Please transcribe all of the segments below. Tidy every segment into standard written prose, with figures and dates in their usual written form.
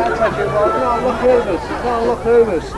çəkir vardı, Allah xeyir versin, Allah xeyir versin.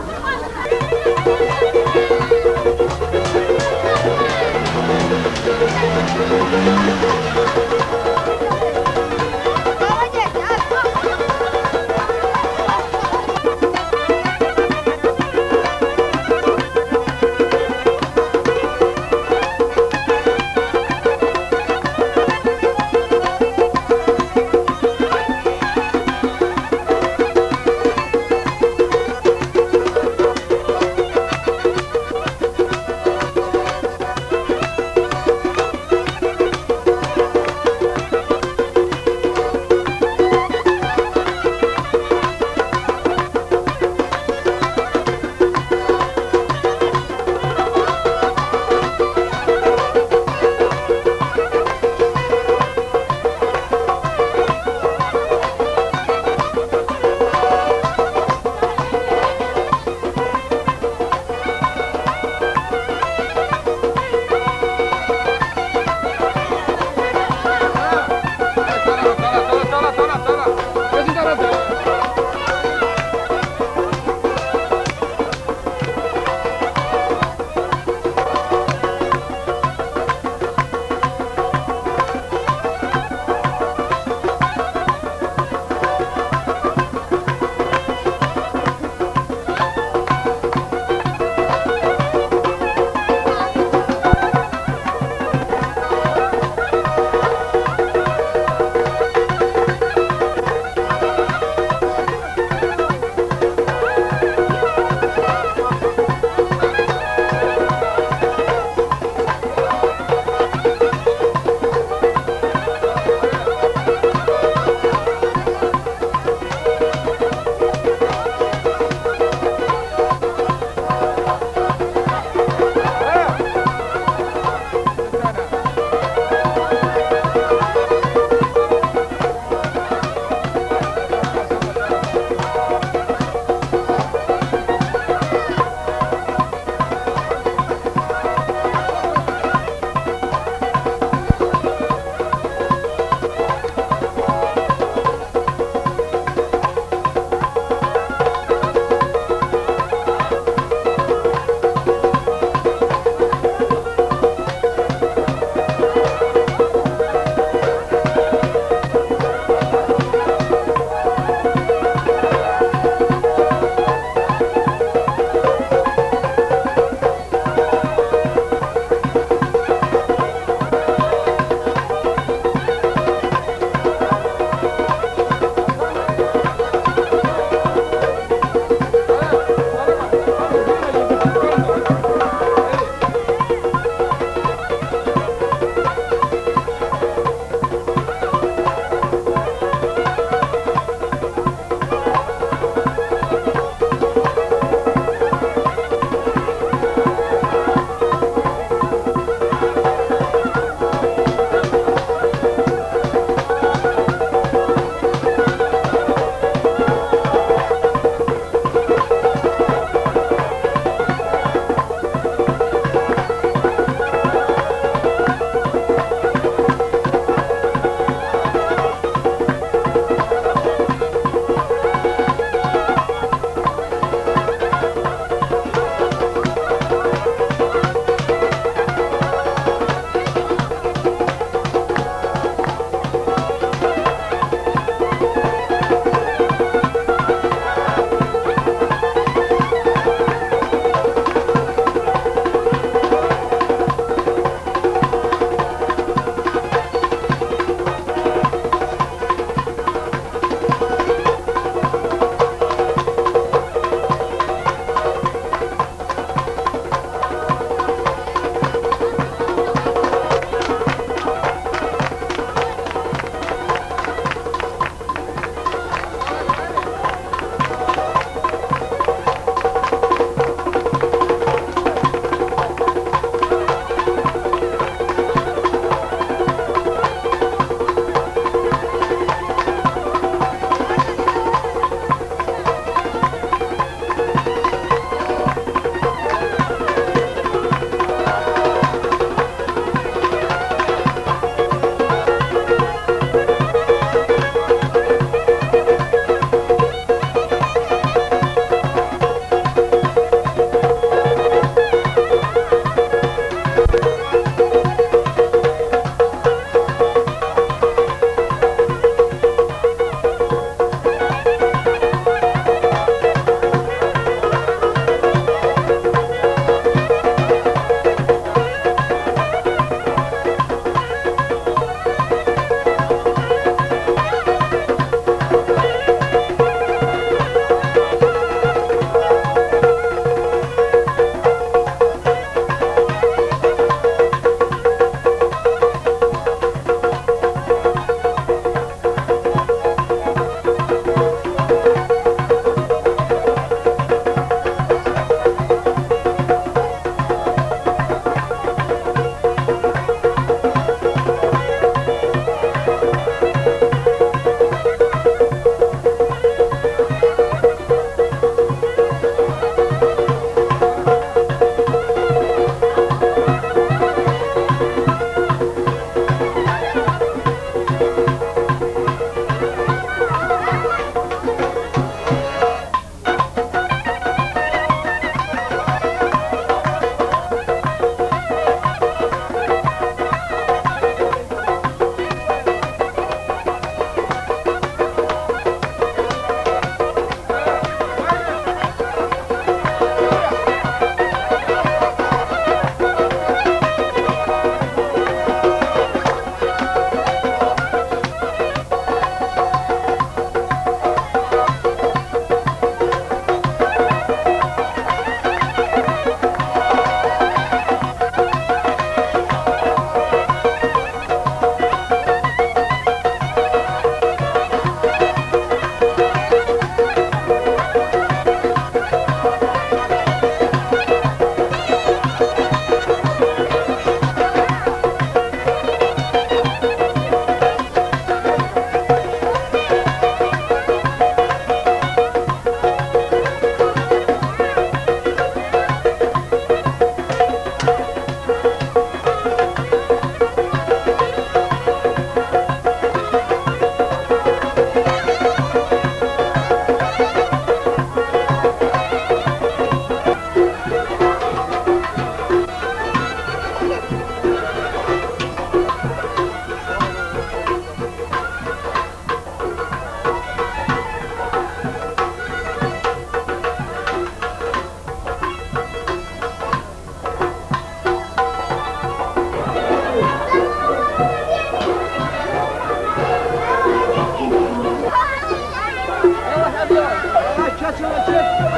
Gel,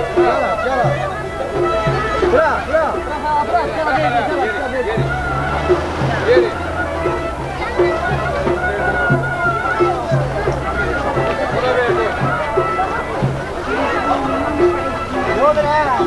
gel. Bırak, bırak. Geri. Buna verdi. Ne oldu ya?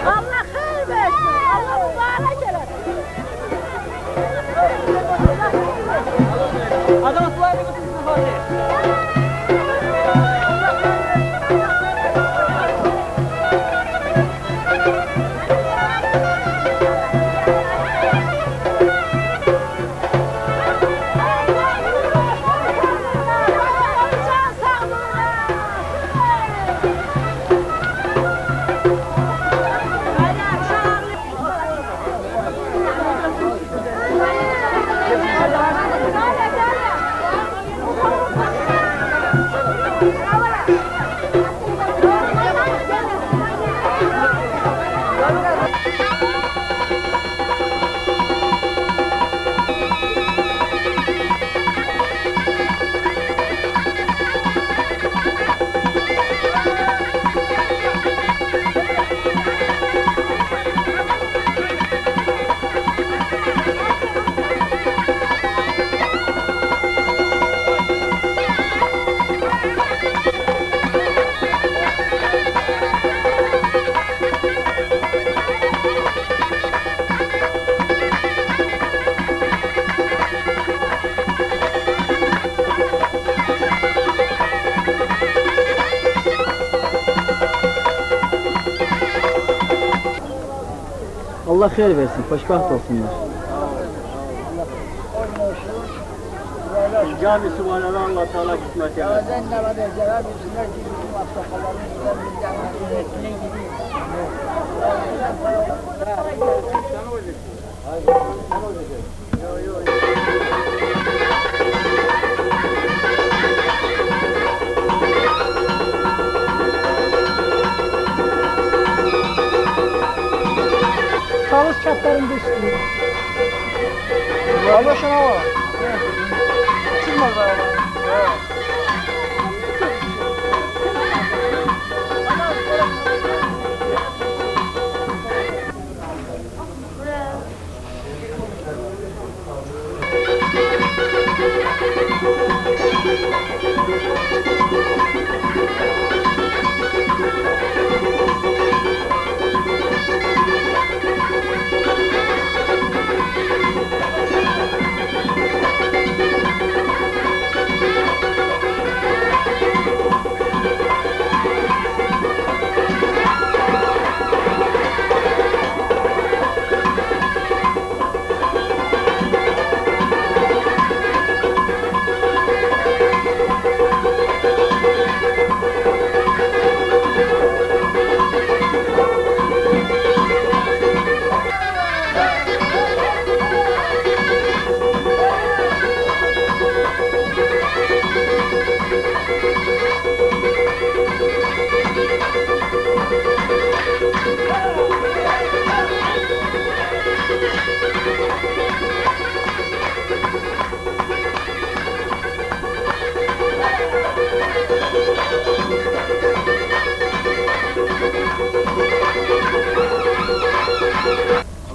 Allah hayır versin. Allah mübarek eylesin. Adam suayla götürsün Fatih. Allah hayır versin, hoşbaht olsunlar. Camisi var, Allah Teala kısmet eder. Bazen de var ya, Cenab-ı Hüsnü'ne gidiyorum, haftalarını bir cennetine gideyim. Tavus çatlarında istiyor. Allah şuna var. Çıkmaz abi.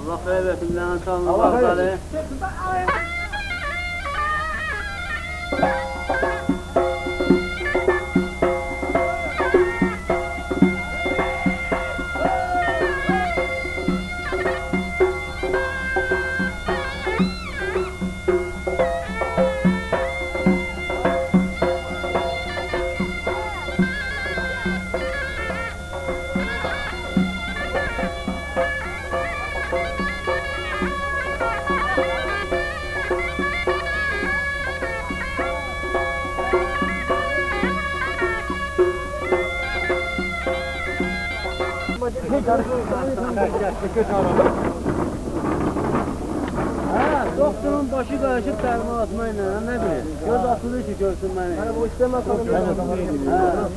Allah hayır versin, lanet olsun. Allah hayır versin. Ha, doktorun başı karışık darma atmayla, ne bileyim. Göz atılır ki görsün beni. Hani bu isteme sorun. Ha.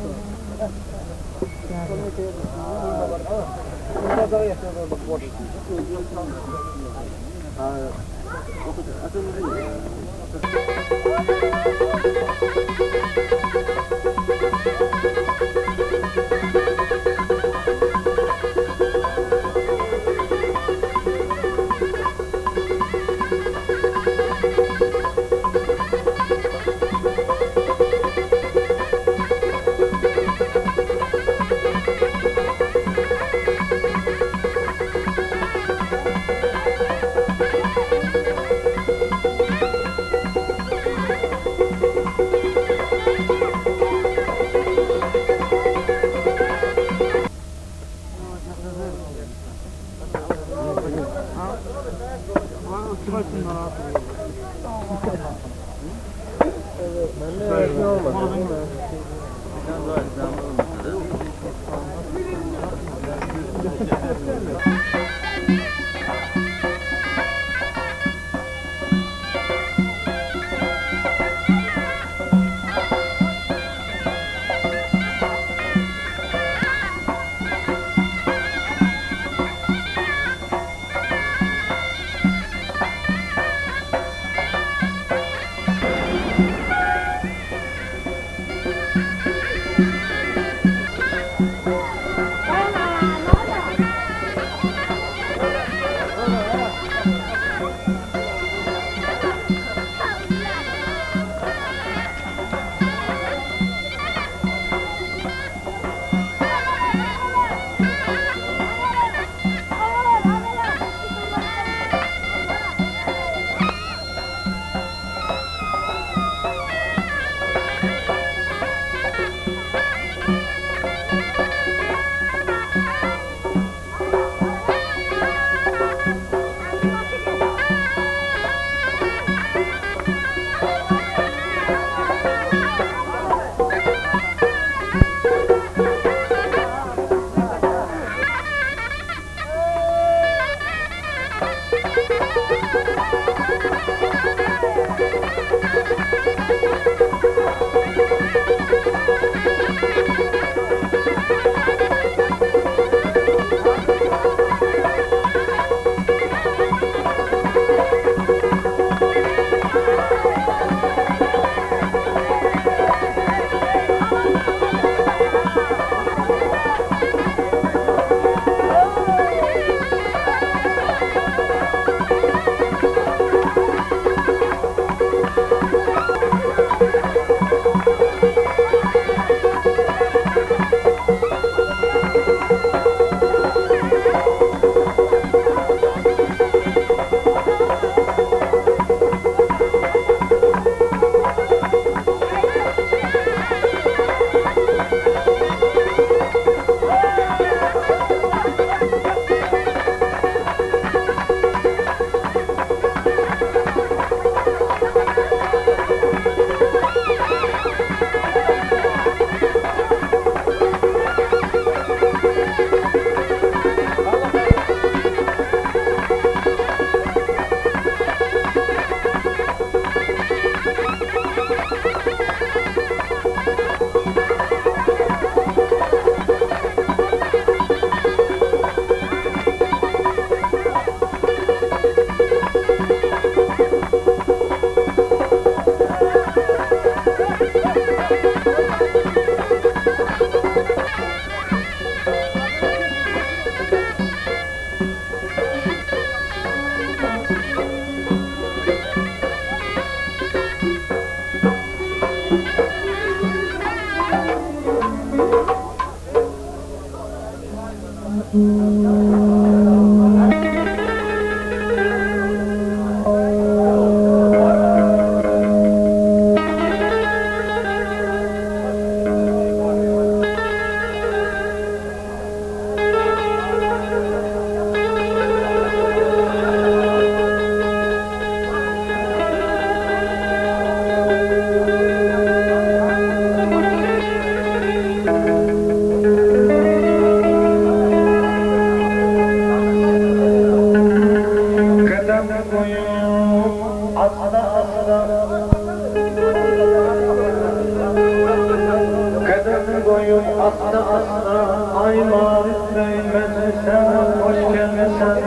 koyum asta asta ay Marif Bey meclise hoş gelmesen.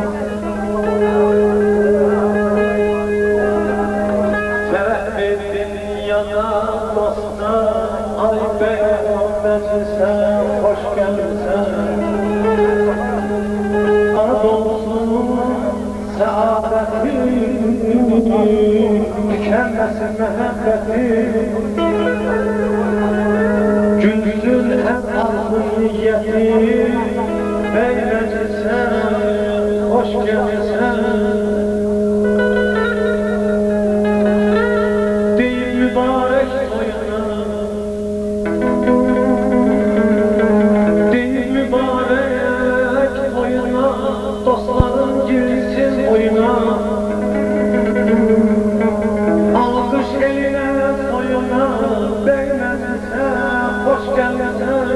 Sebep verdin yana dosta ay Bey meclise hoş gelmesen. Anadolu'sun saadetin tükenmesin muhabbetin. Gülsün hep aklın niyeti Bey meclise hoş gelsen. Değil mübarek toyuna, değil mübarek toyuna, dostların girsin oyuna. Alkış eline soyuna Bey meclise hoş gelsen.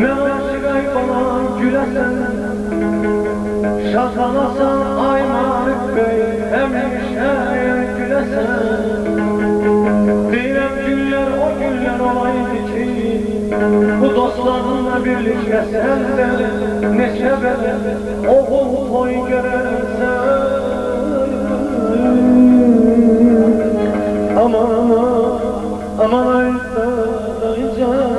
Ne aşık falan gülesen, şaşalasan ay Marif Bey hemşire gülesen. Deyirəm günler o günler olaydı ki, bu dostlarınla birlikte sen de neçə belə oğul toy görərsən. Aman aman ay canım.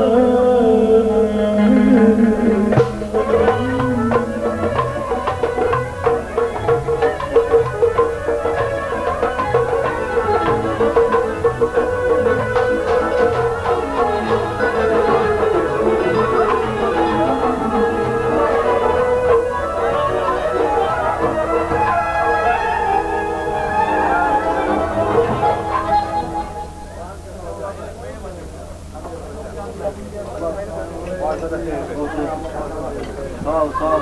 Sağ ol, sağ ol.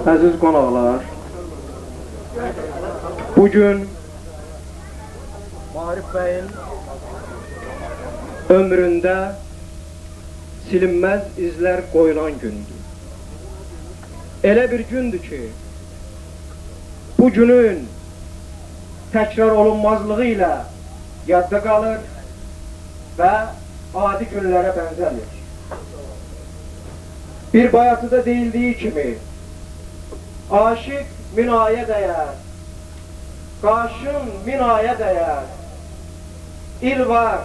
Aziz qonaqlar, bugün Marif Bey'in ömründə silinməz izlər qoyulan gündür. Elə bir gündür ki, bu günün təkrar olunmazlığı ilə yadda qalır və adi günlərə bənzəmir. Bir bayatıda deyildiği kimi, aşık minaya değer, kaşın minaya değer, il var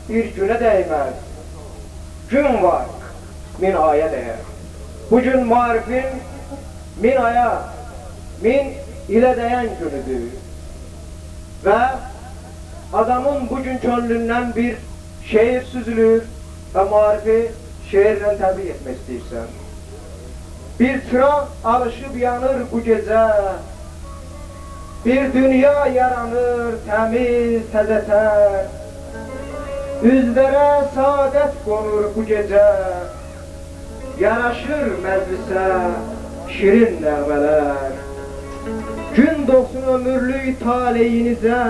bir güne değmez, gün var minaya değer. Bugün Marif'in minaya, min ile değen günüdür. Ve adamın bugün könlünden bir şehir süzülür ve Marif'i şehirle təbrik etmək istəyirsən. Bir çırak alışıb yanır bu gece, bir dünya yaranır təmiz təzətər. Üzlərə saadət qonur bu gece, yaraşır məclisə şirin nəğmələr. Gün doğsun ömürlük taleyinizə,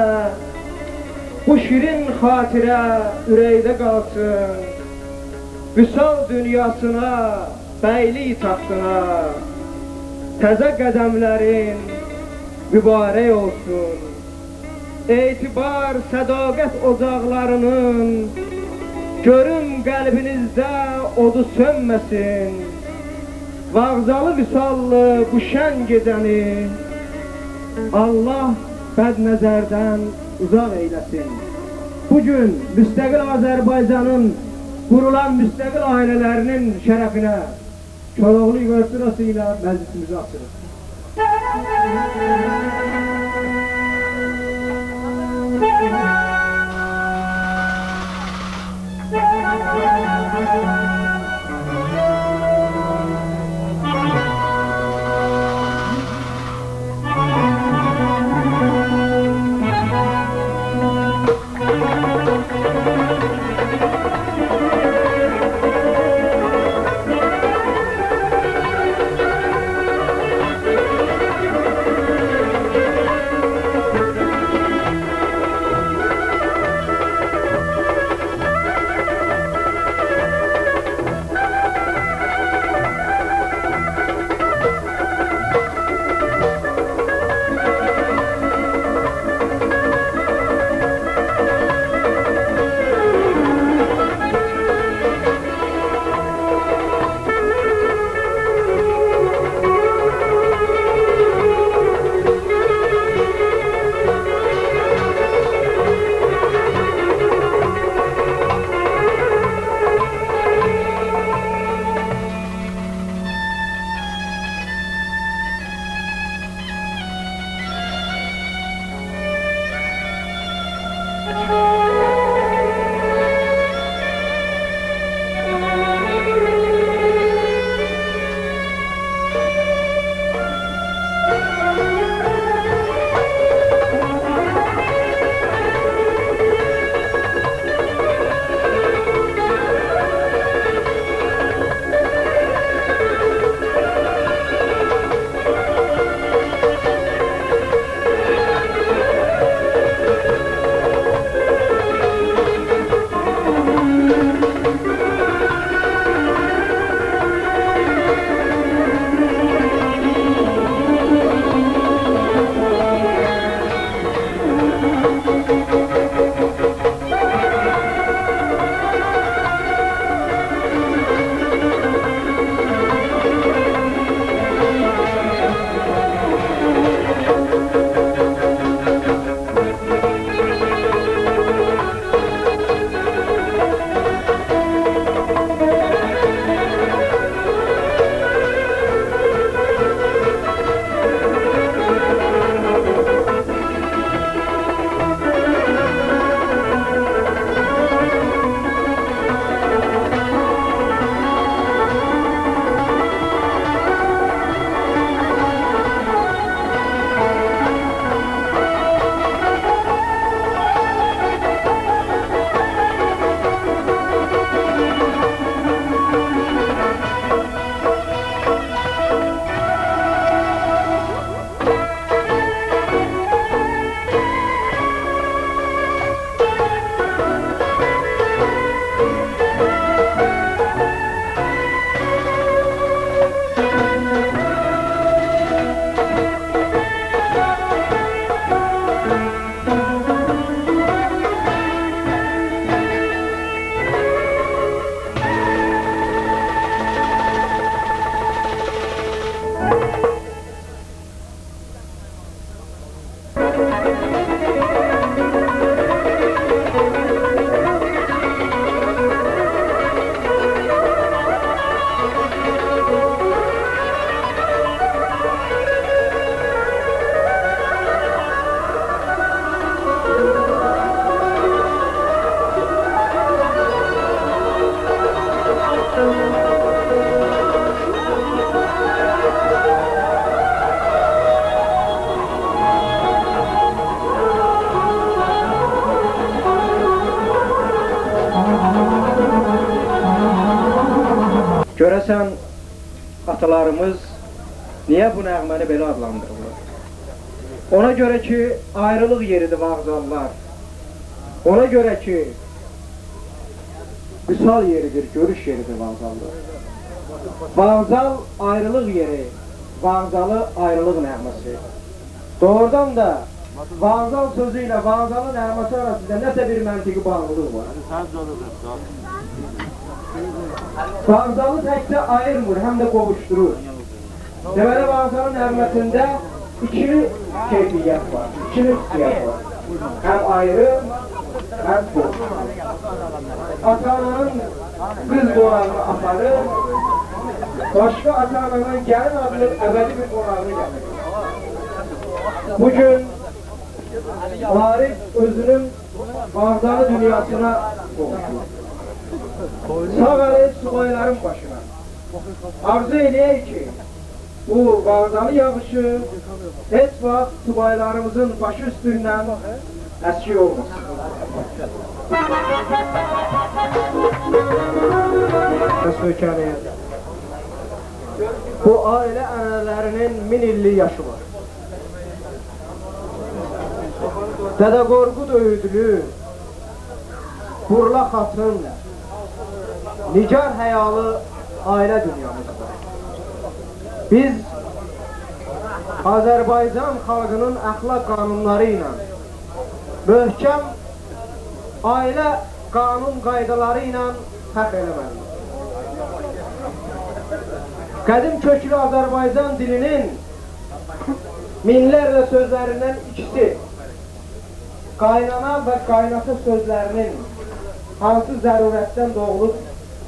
bu şirin xatirə ürəkdə qalsın. Vüsal dünyasına, beylik taxtına, təzə qədəmlərin mübarək olsun. Etibar, sədaqət ocaqlarının, görüm qəlbinizdə odu sönməsin. Vağzalı vüsallı bu şən gecəni, Allah bədnəzərdən uzaq eyləsin. Bugün müstəqil Azərbaycanın kurulan müstakil ailelerinin şerefine Çoroğlu Üniversitesi'yle meclisimizi açırız. Görəsən, atalarımız niyə bu nəğməni belə adlandırırlar? Ona görə ki, ayrılıq yeridir vağzallar. Ona görə ki, vüsal yeridir, görüş yeridir vağzallar. Vağzal ayrılıq yeri, vağzalı ayrılıq nəğməsi. Doğrudan da vağzal sözü ilə vağzalı nəğməsi arasında nəsə bir məntiqi bağlılıq var. Vağzalı təkcə ayırmır, həm də qovuşdurur. Deməli, vağzalın nəğməsində ikili keyfiyyət var, ikili hissiyyət var. Həm ayrı, həm qovuşdurur. Ata-ananın qız qonağını aparır, başqa ata-ananın gəlin adlı əbədi bir qonağını gətirir. Bugün Arif özünün vağzalı dünyasına qovuşur. Sağ əleyh subayların başına. Arzu eləyək ki, bu vağzalı yağışı heç vaxt subaylarımızın başı üstündən əski olmasın. Bu ailə ənənələrinin 1000 illik yaşı var. Dədə Qorqud öyüdülü, Burla xatın, nigar həyalı ailə dünyamızda. Biz Azərbaycan xalqının əxlaq qanunları ilə, möhkəm ailə qanun qaydaları ilə fəxr eləməliyik. Qədim köklü Azərbaycan dilinin minlərlə sözlərindən ikisi, qaynana və qaynatı sözlərinin hansı zərurətdən doğulub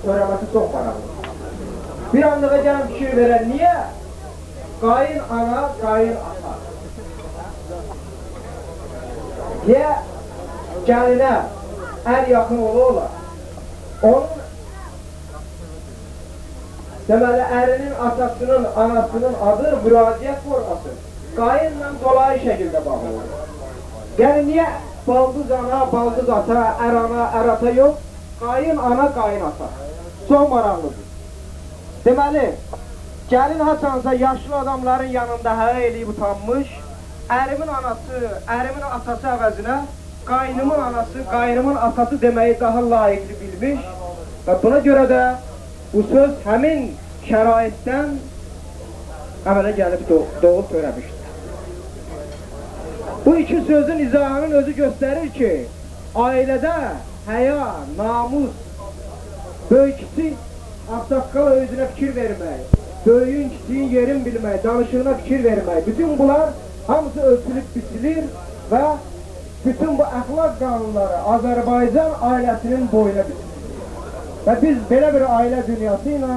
törəməsi çox maraqlıdır. Bir anlığa gələn fikir verər, niyə? Qayın ana, qayın ata. Niyə gəlinə ər yaxın ola. Onun deməli, ərinin atasının, anasının adı müraciət forması. Qayınla dolayı şəkildə bağlıdır. Yəni, niyə baldız ana, baldız ata, ər ana, ər ata yox? Qayın ana, qayın ata. Çox maraqlıdır. Deməli, gəlin haçansa yaşlı adamların yanında hələ eləyib utanmış, ərimin anası, ərimin atası əvəzinə qaynımın anası, qaynımın atası deməyi daha layiqli bilmiş və buna görə də bu söz həmin şəraitdən əmələ gəlib doğub törəmişdir. Bu iki sözün izahının özü göstərir ki, ailədə həya, namus, böyükçi ağsaqqal özünə fikir vermək, böyüyün, kiçiyin yerin bilmək, danışığına fikir vermək, bütün bunlar hamısı ölçülüb biçilir və bütün bu əxlaq qanunları Azərbaycan ailəsinin boyuna biçilir. Və biz belə bir ailə dünyası ilə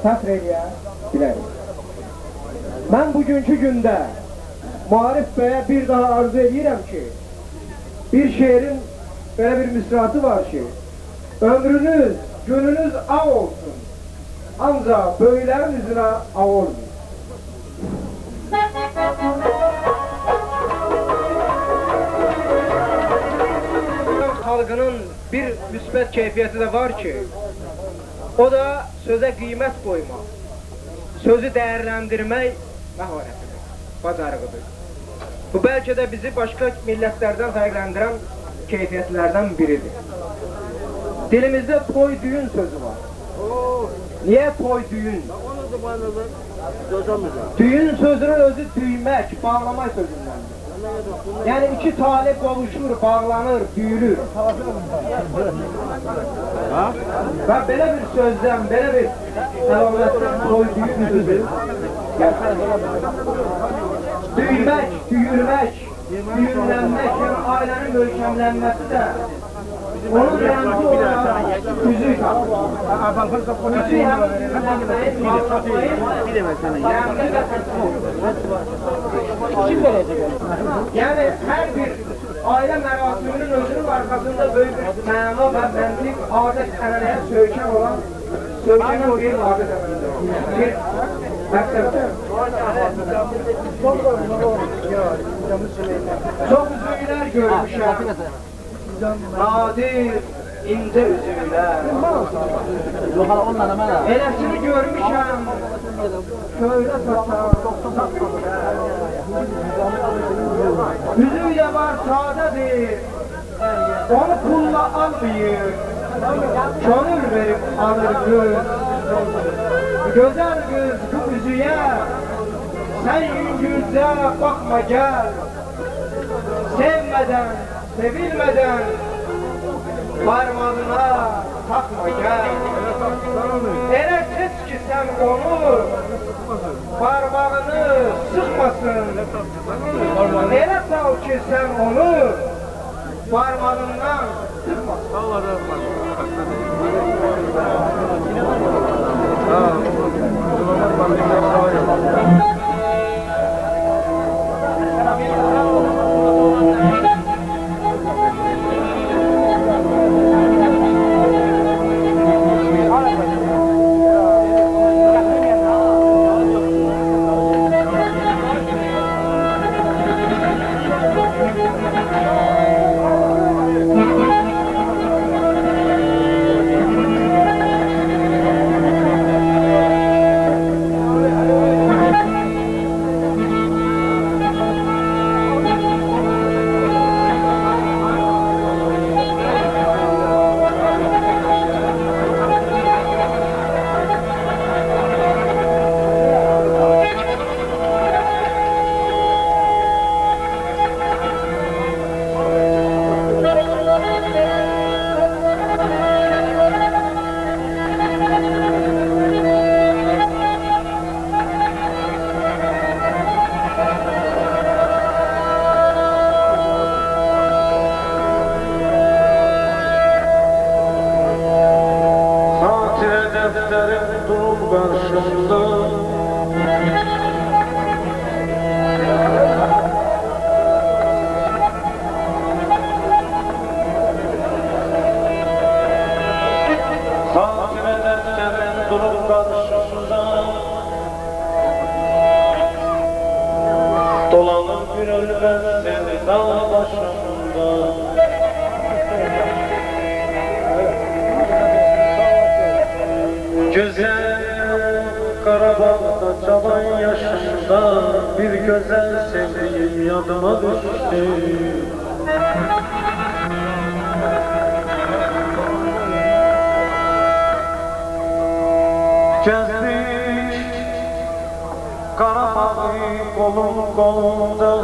fəxr eləyə bilərik. Mən bugünkü gündə Maarif bəyə bir daha arzu edirəm ki, bir şeirin belə bir misrası var ki, ömrünüz, gününüz ağ olsun, ancaq böyüklərin üzünə ağ olmayın. Xalqının bir müsbət keyfiyyəti də var ki, o da sözə qiymət qoymaq, sözü dəyərləndirmək məharətidir, bacarığıdır. Bu bəlkə də bizi başqa millətlərdən fərqləndirən keyfiyyətlərdən biridir. Dilimizdə toy-düyün sözü var. Niyə toy-düyün? Düyün sözünün özü düymək, bağlamaq sözündəndir. Yəni iki talih qovuşur, bağlanır, düyülür. Və belə bir sözdən, belə bir əlamətdən toy-düyün sözü. Düymək, düyülmək, düyünlənmək, yəni ailənin möhkəmlənməsi də onun rəmzi olarak üzük alır. Üzük həmin düyünlənməyi, yəni hər bir ailə mərasiminin özünün arxasında böyük bir məna və məntiq, adət ənənəyə söykən olan, söykənən bir adət ənənədir. Bir məqsəddir. Çox üzüklər görmüşəm, nadir, incə üzüklər. Eləsini görmüşəm, köyrə satan. Üzük də var, sadədir, onu pulla almayır, könül verib alır göz. Gözəl göz bu üzüyə, sən yüngülcə baxma gəl. Sevmədən, sevilmədən, parmağına taxma gəl. Elə seç ki sən onu, parmağını sıxmasın. Elə sal ki sən onu, parmağından sıxmasın. kolunda bir güzel sevdiğim yadıma düştü. Gezdik Karabağı kolum kolumda.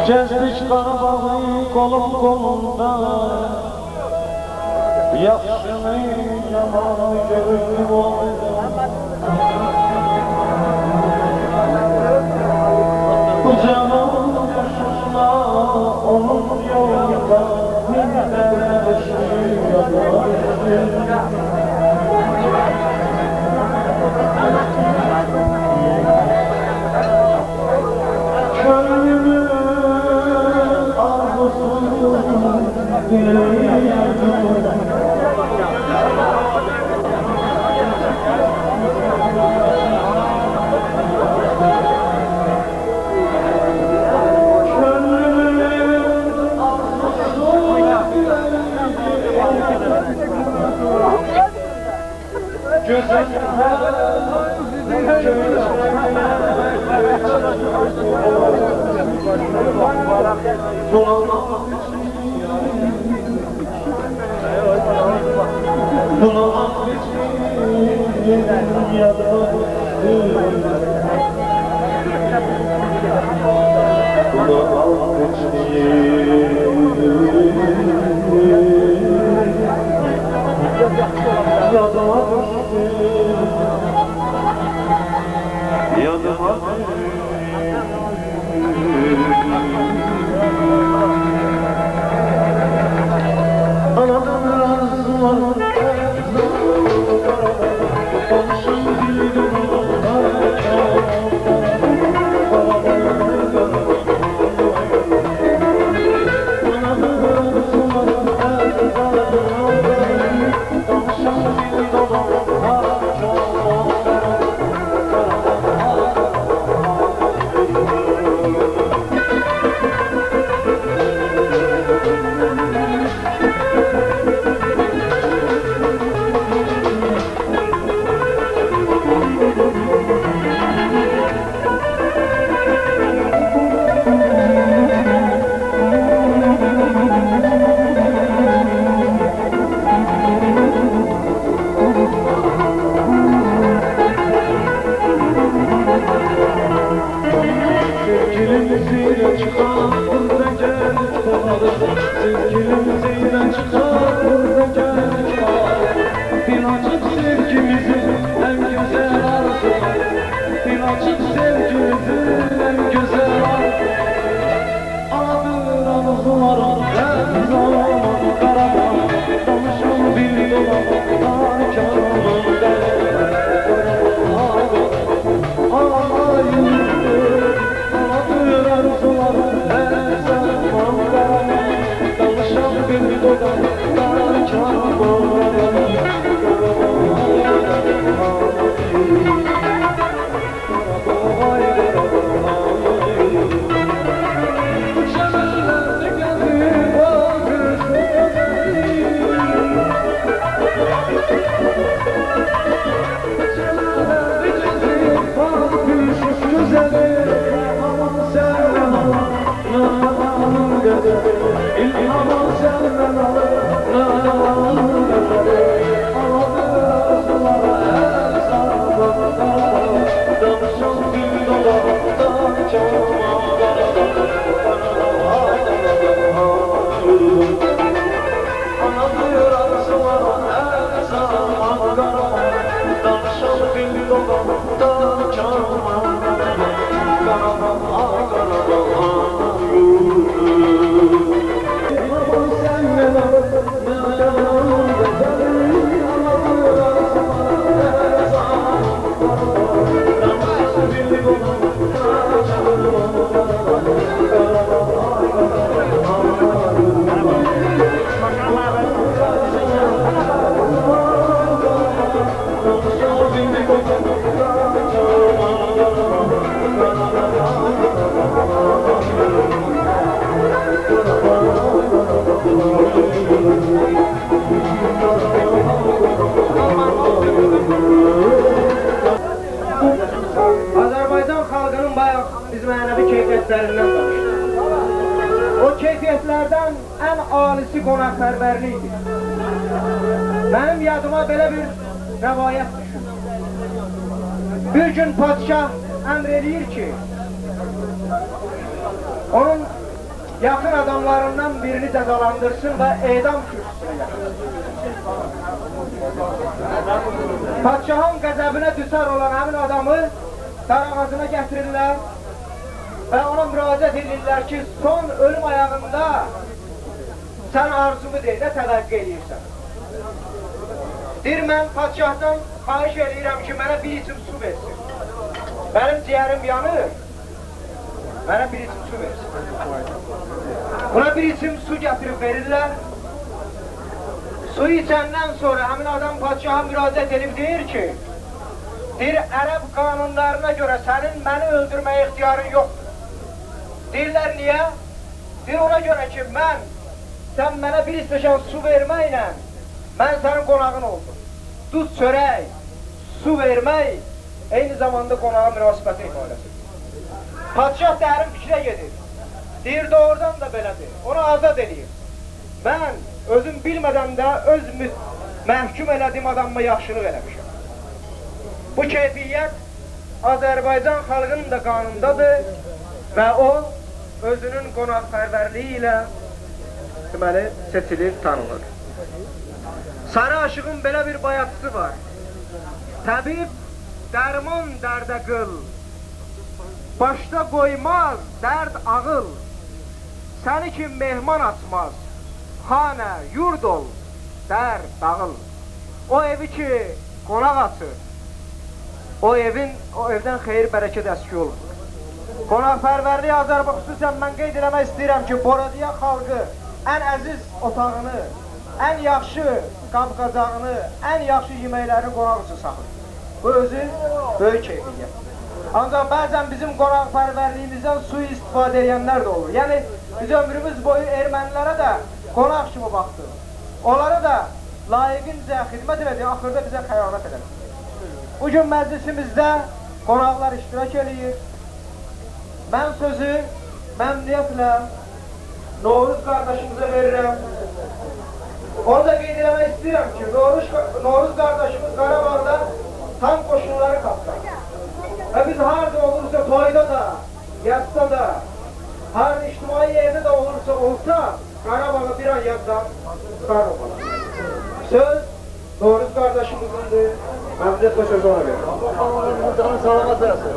Gezdik Karabağı kolum kolumda. Yaxşını yamanı görüp bu canan yaşasına onun yolunda minnet yaşıyor. Gönlümün arzusunu dileyim. Thank you. keyfiyyətlərindən danışdım. O keyfiyyətlərdən ən alisi qonaqpərvərlikdir. Mənim yadıma belə bir rəvayət düşür. Bir gün padişah əmr edir ki, onun yaxın adamlarından birini cəzalandırsın və edam kürsüsünə gətirsin. Padişahın qəzəbinə düçar olan həmin adamı darağacına gətirirlər və ona müraciət edirlər ki, son ölüm ayağında sən arzumu deyil, nə təvəqqə edirsən. Deyir, mən padişahdan xahiş edirəm ki, mənə bir içim su versin. Mənim ciyərim yanır, mənə bir içim su versin. Buna bir içim su gətirib verirlər. Su içəndən sonra həmin adam padişaha müraciət edib deyir ki, deyir, ərəb qanunlarına görə sənin məni öldürməyə ixtiyarın yoxdur. Deyirlər, niyə? Deyir, ona görə ki, sən mənə bir istəşən su verməklə, mən sənin qonağın oldum. Duz çörək, su vermək, eyni zamanda qonağa münasibəti ifadəsidir. Padişah dərin fikrə gedir. Deyir, doğrudan da belədir. Onu azad edir. Mən özüm bilmədən də öz məhkum elədiyim adamıma yaxşılıq eləmişəm. Bu keyfiyyət Azərbaycan xalqının da qanundadır və o özünün qonaqpərvərliyi ilə deməli seçilir, tanınır. Sarı aşığın belə bir bayatısı var. Təbib dərman dərdə qıl, başda qoymaz dərd ağıl, səni kim mehman açmaz, xanə, yurd ol, dərd dağıl. O evi ki qonaq açır, o evdən xeyir bərəkət əski olur. Qonaqpərvərliyi Azərbaycan, xüsusən mən qeyd eləmək istəyirəm ki, Boradiya xalqı ən əziz otağını, ən yaxşı qab-qacağını, ən yaxşı yeməklərini qonaq üçün saxlayır. Bu özü böyük keyfiyyət. Ancaq bəzən bizim qonaqpərvərliyimizdən sui-istifadə edənlər də olur. Yəni, biz ömrümüz boyu ermənilərə də qonaq kimi baxdıq. Onlara da layiqincə xidmət elədik, axırda bizə xəyanət elədik. Bugün məclisimizdə qonaqlar iştirak edir. Mən sözü məmnuniyyətlə Novruz qardaşımıza verirəm. Onu da qeyd eləmək istəyirəm ki, Novruz qardaşımız Qarabağda tank qoşunları qapdı. Və biz harada olursa, toyda da, yadda da, harada ictimai yerdə də olsa, Qarabağı bir an yaddan çıxarıq olar. Söz Novruz qardaşımızındır. Məmnuniyyətlə sözü ona verir. Salamat versin.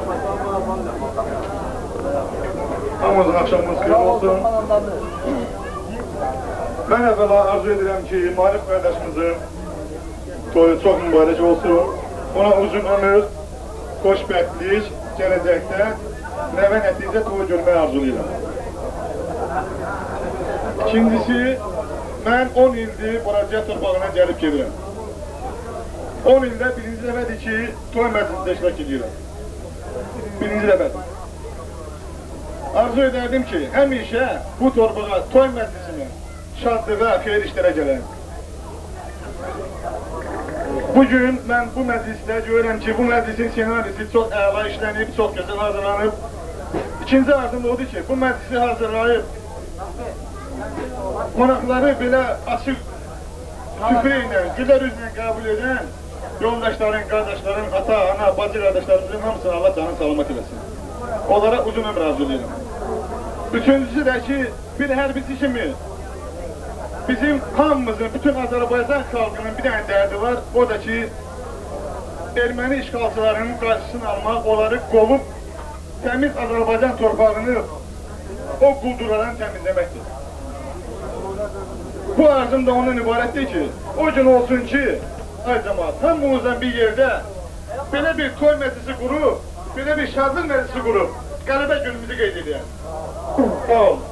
Hamınızın axşamınız xeyir olsun. Mən əvvəla arzu edirəm ki, Malif qardaşımızın toyu çox mübarək olsun. Ona uzun ömür, xoşbəxtlik, gələcəkdə nəvə nəticə toyu görməyi arzulayıram. İkincisi, mən 10 ildir Boradiya torpağına gəlib gedirəm. 10 ildə birinci dəfədir ki, toy məclisində iştirak edirəm. Birinci dəfədir. Arzu edərdim ki, həmişə bu torpağa, toy məclisinə, şadlığa, xeyir işlərə gələm. Bugün mən bu məclisdə görürəm ki, bu məclisin senarisi çox əla işlənib, çox gözəl hazırlanıb. İkinci arzum odur ki, bu məclisi hazırlayıb, qonaqları belə açıq süfrə ilə, gülər üzlə qəbul edən yoldaşların, qardaşların, ata, ana, bacı qardaşlarımızın hamısını Allah canını salamat eləsin. Onlara uzun ömür arzulayıram. Üçüncüsü də ki, bir hərbisi kimi bizim hamımızın, bütün Azərbaycan xalqının bir dənə dərdi var. O da ki, erməni işğalçılarının qarşısını almaq, onları qovub, təmiz Azərbaycan torpağını o quldurlardan təmizləməkdir. Bu arzum da ondan ibarətdir ki, o gün olsun ki, ay cəmaat, hamımızdan bir yerdə belə bir toy məclisi qurub, belə bir şadlıq məclisi qurub, qələbə günümüzü qeyd edəyəm. Sağ olun.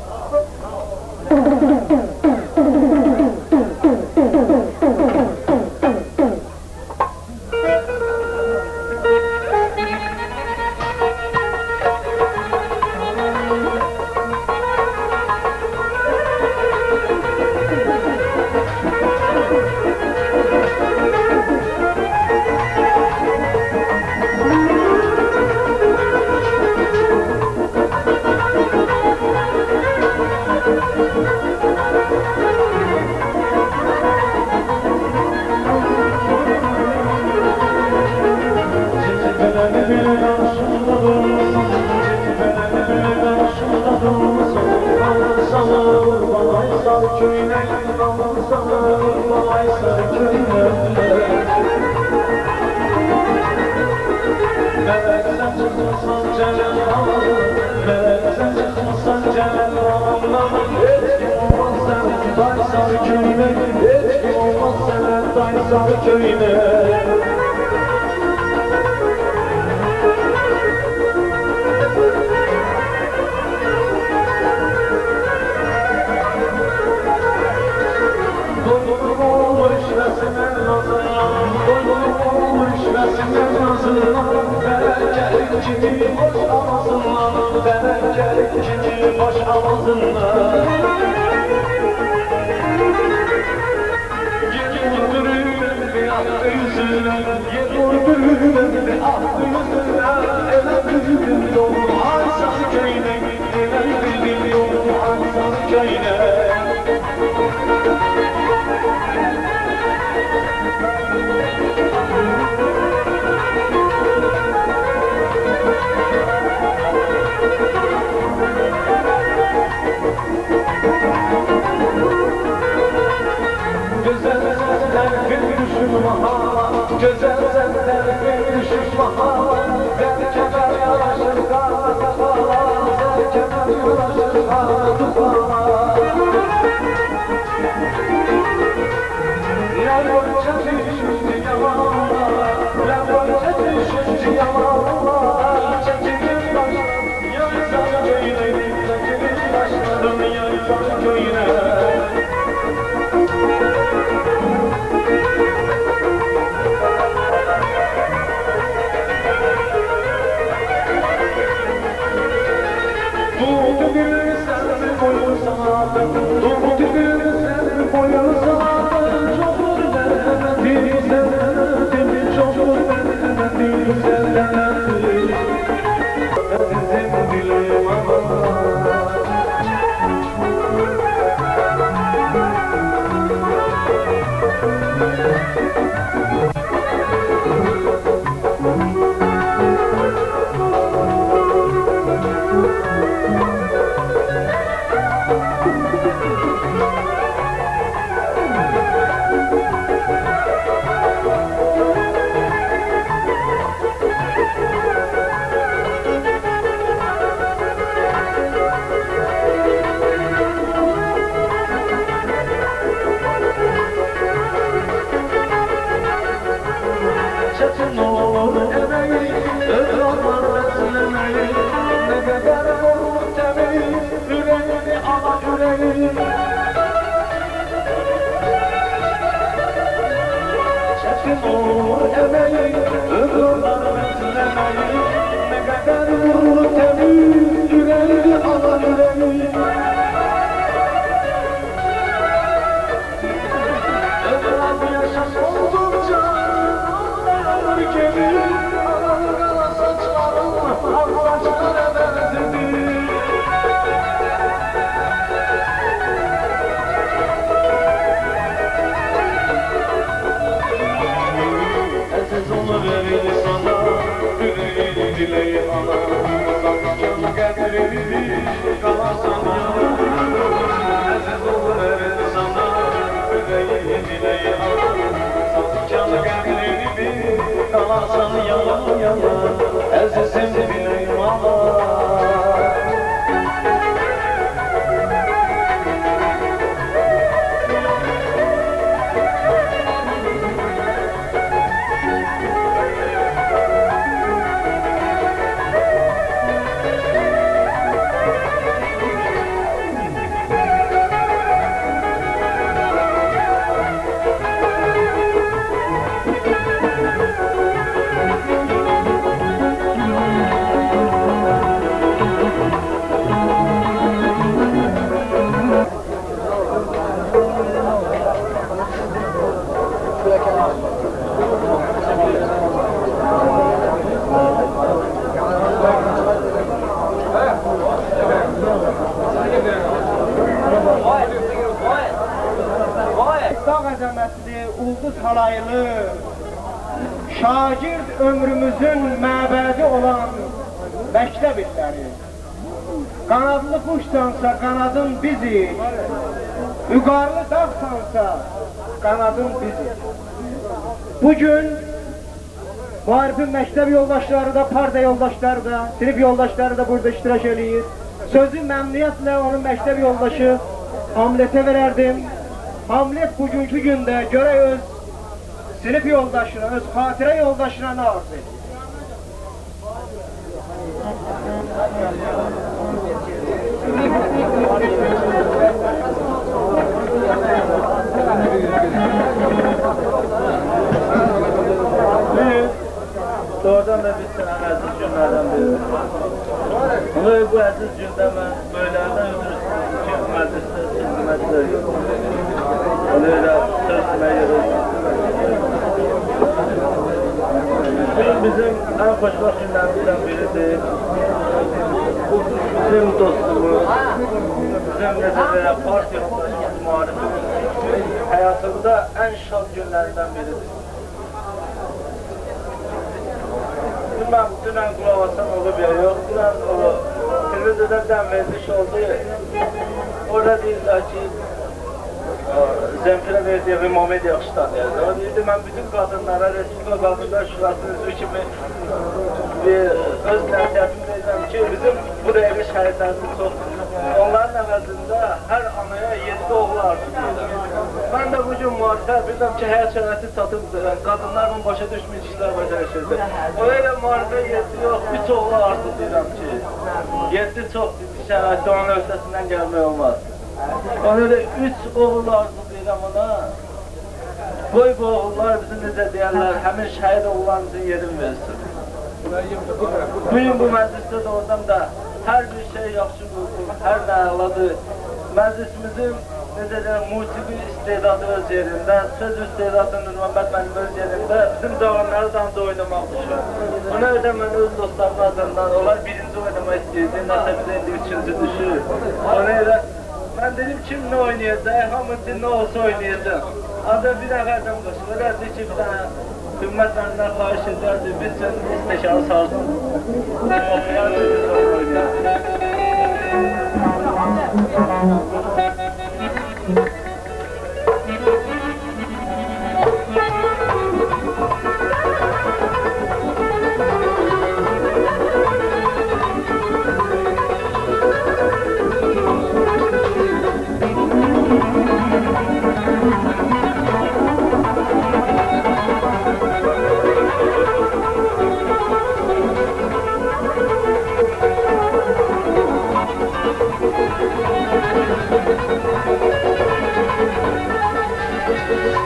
Ulduz halaylı, şagird ömrümüzün məbədi olan məktəb illəri. Qanadlı quşsansa qanadın bizi, Yukarılı dağsansa kanadın bizi. Bugün Muharifin məktəb yoldaşları da, parda yoldaşları da, sinif yoldaşları da burada iştirak edir. Sözü məmnuniyyətlə onun məktəb yoldaşı Hamlet'e verərdim. Hamlet bugünkü gündə görək öz sinif yoldaşına, öz xatirə yoldaşına nə arz edir? Doğrudan da biz sənə əziz günlərdən biridir. Ama bu əziz gündə mən böylərdən üzr istəyirəm ki, məclisdə xidmətlər onu elə söz deməyə bugün bizim ən xoşbaxt günlərimizdən biridir. Bizim dostluğumuz, bizim necə belə partiya yoldaşımız Muharifimiz həyatımda ən şad günlərindən biridir. Ben dünən qulaq asam olub ya yox, dünən o televizorda dən veriliş oldu. Orada deyirlər ki, Zemfirə verdiyi bir Muhammed yaxşıdan yazdı. O deyirdi, mən bütün qadınlara, Respublika Qadınlar Şurasının üzvü kimi öz nəsiyyətimi verirəm ki, bizim bu rəymiş şəhidlərimiz çoxdur. Onların əvəzində hər anaya 7 oğlu arzulayır. Ben de bugün Muharifə bildim ki, həyat sənəti satıb qadınların başa düşmüş işlər başarışırdı. Öyle Muharifə 7 yox, 3 oğlu arzulayıram ki, 7 çox şəhətdə onun öhdəsindən gəlmək olmaz. Ona öyle 3 oğul arzulayıram ona. Qoy bu oğullar bizim necə deyərlər, həmin şəhid oğullarımızın yerin versin. Bugün bu məclisdə doğrudan da hər bir şey yaxşı quldur, hər nə əladır. Məclisimizin necə deyək, musiqi istedadı öz yerində, söz istedadı Nurməmməd mənim öz yerində, bizim cavanları da oynamaq düşür. Ona ödə mən öz dostlarım adından, onlar birinci oynamaq istəyirdi, nəsə bizə indi 3-cü düşür. Ona elə, mən dedim kim nə oynayacaq, hamısı nə olsa oynayacaq. Ancaq bir nəfərdən qoşum, ölərdi ki, bir dənə hümmət məndən xahiş edərdi, biz üçün istəkanı sarsın. Oxuyardı, biz onu oynayardı.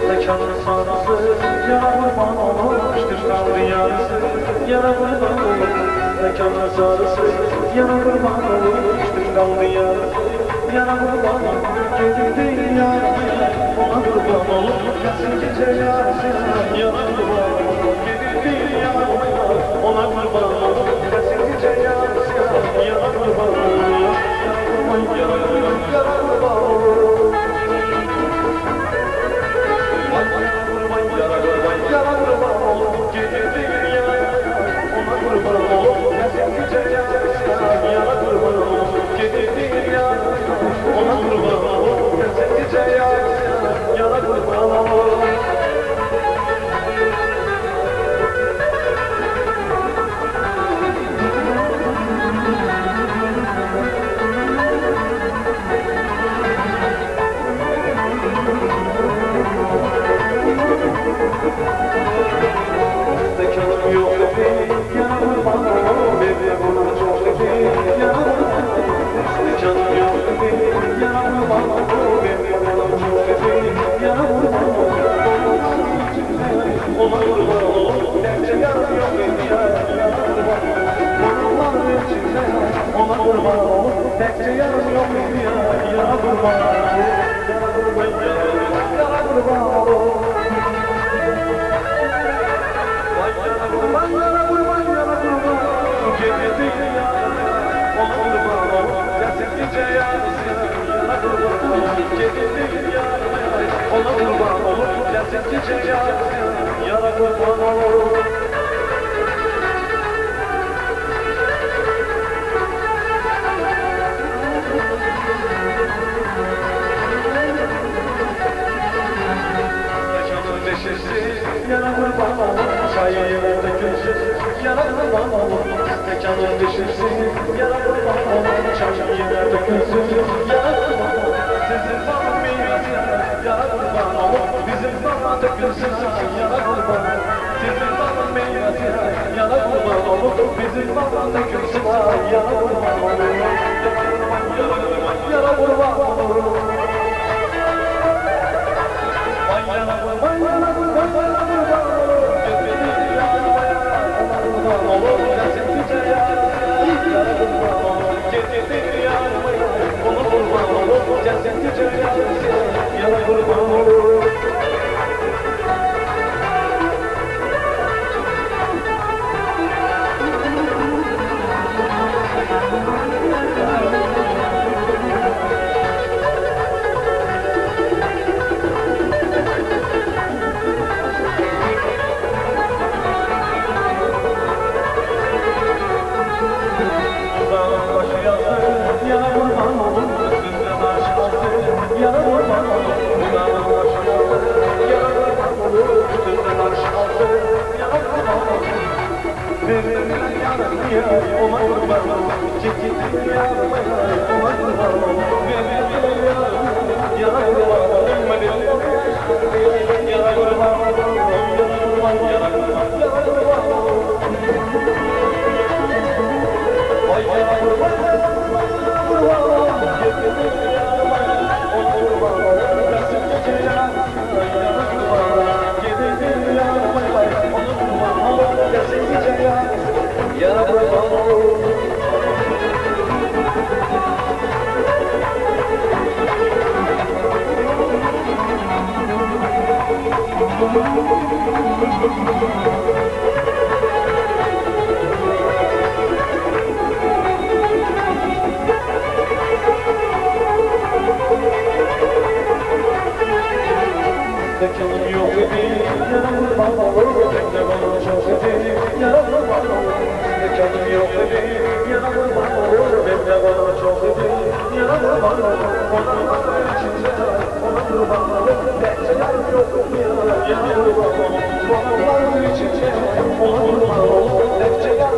Mekanın sarısı, yana kurban olmuştur kaldı yarısı, yana kurban olur. Mekanın sarısı, yana kurban olmuştur kaldı yarısı, yana kurban olur. Gidildi yarısı, ona kurban olur. Gelsin gece yarısı, yana kurban olur. Gidildi yarısı, ona kurban olur. Gelsin gece yarısı, yana kurban olur. Yana kurban olur. Mekanım yok dedi, yana kurban olur, bebe buna çok dedi, yana kurban olur. Mekanım yok dedi, yana kurban olur, bebe buna çok dedi, yana kurban olur. Ona kurban olur, dertçe yanım yok dedi, yana kurban olur. Kurbanın içinde, ona kurban olur, dertçe yanım yok dedi, yana kurban olur. Yana kurban olur, yana kurban olur. Kurbanlara kurban yana kurban, gidildi yarısı, ona kurban olur. Gelsin gece yarısı, yana kurban olur. Gidildi yarısı, ona kurban olur. Gelsin gece yarısı, yana kurban olur. kurban olur mekanın düşürsün yara kurban olur çarşım yere dökülsün yara kurban olur sizin zaman meyvesi yara kurban olur bizim zaman dökülsün yara kurban olur sizin zaman meyvesi yara kurban olur bizim zaman dökülsün yara kurban olur yara kurban olur Mekanım yok idi, yara kurban olur, ben de bana çok idi, yara kurban olur. Mekanım yok idi, yara kurban olur, ben de bana çok idi, yara kurban olur. Onun içinde, ona kurban olur, bekçiler yok ya, yara kurban olur. Onun içinde, ona kurban olur, bekçiler